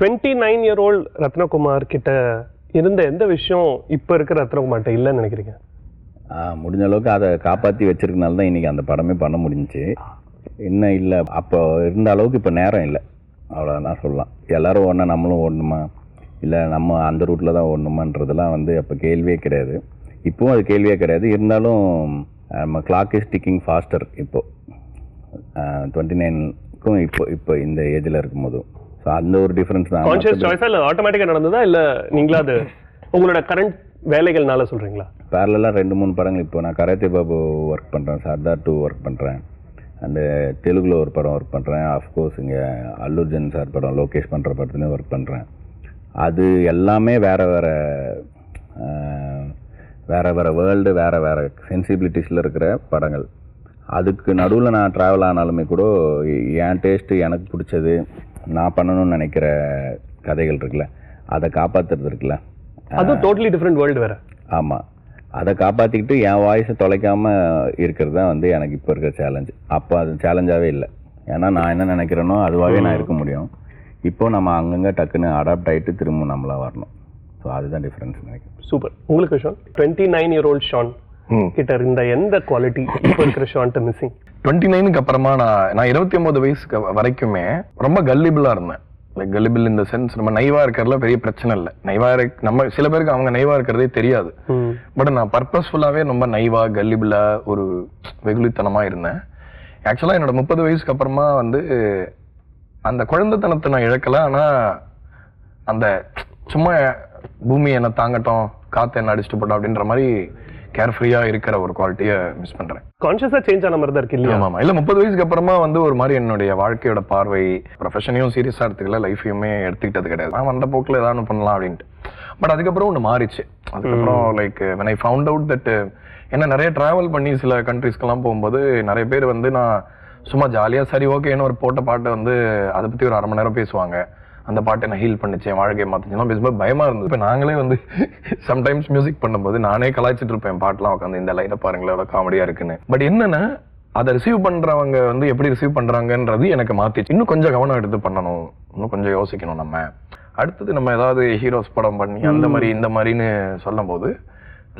29-year-old Rathnakumar கிட்ட இருந்த எந்த விஷயம் இப்போ இருக்கிற ரத்னகுமார்கிட்ட இல்லைன்னு நினைக்கிறீங்க? முடிஞ்ச அளவுக்கு அதை காப்பாற்றி வச்சிருக்கனால தான் இன்றைக்கி அந்த படமே பண்ண முடிஞ்சிச்சு. இன்னும் இல்லை, அப்போ இருந்த அளவுக்கு இப்போ நேரம் இல்லை, அவ்வளோதான் சொல்லலாம். எல்லோரும் ஓடனா நம்மளும் ஓடணுமா, இல்லை நம்ம அந்த ரூட்டில் தான் ஓடணுமான்றதெல்லாம் வந்து அப்போ கேள்வியே கிடையாது. இப்போவும் அது கேள்வியே கிடையாது. இருந்தாலும் நம்ம கிளாக் இஸ் டிக்கிங் ஃபாஸ்டர். இப்போது 29க்கும் இப்போ இந்த ஏஜில் இருக்கும்போதும் ஸோ அந்த ஒரு டிஃப்ரென்ஸ் தான். கான்ஷியஸ் சாய்ஸா இல்லை ஆட்டோமேட்டிக்காக நடந்ததா, இல்லை நீங்களா அது உங்களோட கரண்ட் வேலைகள்னால சொல்கிறீங்களா? பேரலாக 2-3 படங்கள். இப்போ நான் கராத்தே பாபு ஒர்க் பண்ணுறேன், சர்தார் 2 ஒர்க் பண்ணுறேன், அண்டு தெலுங்கில் ஒரு படம் ஒர்க் பண்ணுறேன். அஃப்கோர்ஸ் இங்கே அல்லுர்ஜன் சார் படம், லோகேஷ் பண்ணுற படத்துலேயும் ஒர்க் பண்ணுறேன். அது எல்லாமே வேறு வேறு வேர்ல்டு, வேறு சென்சிபிலிட்டிஸில் இருக்கிற படங்கள். அதுக்கு நடுவில் நான் ட்ராவல் ஆனாலுமே கூட என் டேஸ்ட்டு, எனக்கு பிடிச்சது, நான் பண்ணணும்னு நினைக்கிற கதைகள் இருக்குல்ல, அதை காப்பாற்றுறது இருக்குல்ல, அது டோட்டலி டிஃப்ரெண்ட் வேர்ல்டு வேறு. ஆமாம், அதை காப்பாற்றிக்கிட்டு என் வாய்ஸை தொலைக்காமல் இருக்கிறது தான் வந்து எனக்கு இப்போ இருக்கிற சேலஞ்சு. அப்போ அது சேலஞ்சாகவே இல்லை, ஏன்னா நான் என்ன நினைக்கிறேனோ அதுவாகவே நான் இருக்க முடியும். இப்போ நம்ம அங்கங்கே டக்குன்னு அடாப்ட் ஆகிட்டு திரும்ப நம்மளாக வரணும். ஸோ அதுதான் டிஃப்ரென்ஸ் நினைக்கிறேன். சூப்பர். உங்களுக்கு ஷான், 29-year-old ஷான் கிட்ட இருந்த எந்த குவாலிட்டி இப்போ இருக்கிற ஷான்ட்ட மிஸ்ஸிங்? 29க்கு அப்புறமா நான் 29 வயசுக்கு வரைக்குமே ரொம்ப கல்லிபிளாக இருந்தேன். லைக் கல்லிபிள் இந்த சென்ஸ், நம்ம நைவா இருக்கிறதுல பெரிய பிரச்சனை இல்லை. நைவா நம்ம சில பேருக்கு அவங்க நைவா இருக்கிறதே தெரியாது. பட் நான் பர்பஸ்ஃபுல்லாகவே ரொம்ப நைவா கல்லிபிளா ஒரு வெகுளித்தனமாக இருந்தேன். ஆக்சுவலாக என்னோட 30 வயசுக்கு அப்புறமா வந்து அந்த குழந்தைத்தனத்தை நான் இழக்கலை. ஆனால் அந்த சும்மா பூமி என்ன தாங்கட்டும், காற்று என்ன அடிச்சுட்டு போட்டோம் அப்படின்ற மாதிரி கேர்ஃப்ரீயாக இருக்கிற ஒரு குவாலிட்டியை மிஸ் பண்ணுறேன். கான்ஷியஸாக சேஞ்ச் ஆன மாதிரி தான் இருக்கு இல்லையா? ஆமாம், இல்லை 30 வயசுக்கு அப்புறமா வந்து ஒரு மாதிரி என்னுடைய வாழ்க்கையோட பார்வை, ப்ரொஃபஷனையும் சீரியஸாக எடுத்துக்கல, லைஃபையுமே எடுத்துக்கிட்டது கிடையாது. நான் வந்த போக்கில் ஏதாவது பண்ணலாம் அப்படின்ட்டு. பட் அதுக்கப்புறம் ஒன்று மாறிச்சு. அதுக்கப்புறம் like when I found out that என்ன நிறைய ட்ராவல் பண்ணி சில கண்ட்ரீஸ்க்கெல்லாம் போகும்போது நிறைய பேர் வந்து நான் சும்மா ஜாலியாக சரி ஓகேன்னு ஒரு போட்ட பாட்டை வந்து அதை பற்றி ஒரு 1/2 மணி நேரம் பேசுவாங்க. அந்த பாட்டை நான் ஹீல் பண்ணிச்சேன், வாழ்க்கையை மாற்றிச்சுன்னா பேசும்போது பயமாக இருந்தது. இப்போ நாங்களே வந்து சம்டைம்ஸ் மியூசிக் பண்ணும்போது நானே கலாய்ச்சிட்டு இருப்பேன் பாட்டெலாம் உட்காந்து, இந்த லைனை பாருங்களேன் எவ்வளோ காமெடியாக இருக்குன்னு. பட் என்னென்னா அதை ரிசீவ் பண்ணுறவங்க வந்து எப்படி ரிசீவ் பண்ணுறாங்கன்றது எனக்கு மாற்றிச்சு. இன்னும் கொஞ்சம் கவனம் எடுத்து பண்ணணும், இன்னும் கொஞ்சம் யோசிக்கணும். நம்ம அடுத்தது நம்ம ஏதாவது ஹீரோஸ் படம் பண்ணி அந்த மாதிரி இந்த மாதிரின்னு சொல்லும் போது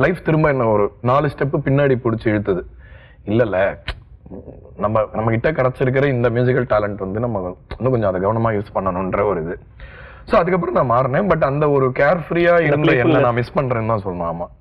லைஃப் திரும்ப என்ன ஒரு 4 ஸ்டெப்பு பின்னாடி பிடிச்சி இழுத்தது. இல்லைல்ல, நம்ம கிட்ட கிடைச்சிருக்கிற இந்த மியூசிக்கல் டேலண்ட் வந்து நம்ம இன்னும் கொஞ்சம் அதை கவனமாக யூஸ் பண்ணணுன்ற ஒரு இது. ஸோ அதுக்கப்புறம் நான் மாறினேன். பட் அந்த ஒரு கேர் ஃப்ரீயாக இருந்த என்ன நான் மிஸ் பண்ணுறேன்னு தான் சொல்லணும். ஆமாம்.